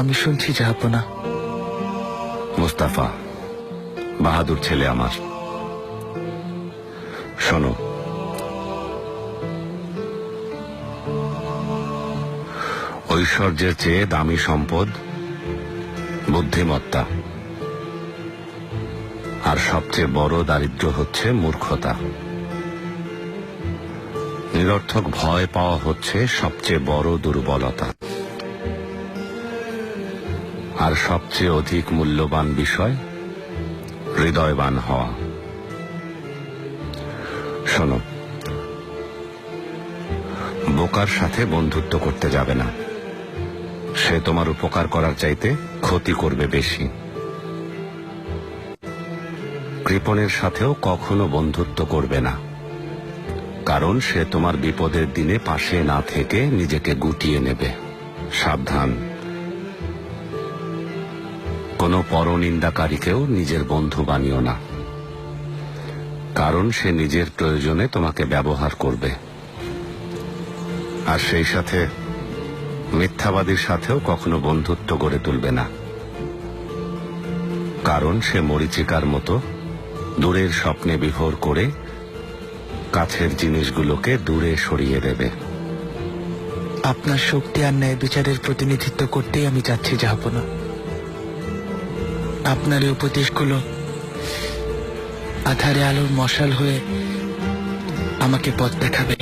আমি শুনছি জাহাপনা। মুস্তাফা বাহাদুর ছেলে আমার, শোনো, ঐশ্বর্যের চেয়ে দামি সম্পদ বুদ্ধিমত্তা, আর সবচেয়ে বড় দারিদ্র্য হচ্ছে মূর্খতা। নিরর্থক ভয় পাওয়া হচ্ছে সবচেয়ে বড় দুর্বলতা, আর সবচেয়ে অধিক মূল্যবান বিষয় হৃদয়বান হওয়া। শোনো, বোকার সাথে বন্ধুত্ব করতে যাবে না, সে তোমার উপকার করার চাইতে ক্ষতি করবে বেশি। কৃপণের সাথেও কখনো বন্ধুত্ব করবে না, কারণ সে তোমার বিপদের দিনে পাশে না থেকে নিজেকে গুটিয়ে নেবে। সাবধান, কোনো পরনিন্দাকারীকেও নিজের বন্ধু বানিও না, কারণ সে নিজের প্রয়োজনে তোমাকে ব্যবহার করবে। আর সেই সাথে মিথ্যাবাদীর সাথেও কখনো বন্ধুত্ব গড়ে তুলবে না, কারণ সে মরীচিকার মতো দূরের স্বপ্নে বিভোর করে কাছের জিনিসগুলোকে দূরে সরিয়ে দেবে। আপনার শক্তি আর ন্যায় বিচারের প্রতিনিধিত্ব করতেই আমি যাচ্ছি জাহাপনা। আপনার এই উপদেশগুলো আধারে আলোর মশাল হয়ে আমাকে পথ দেখাবে।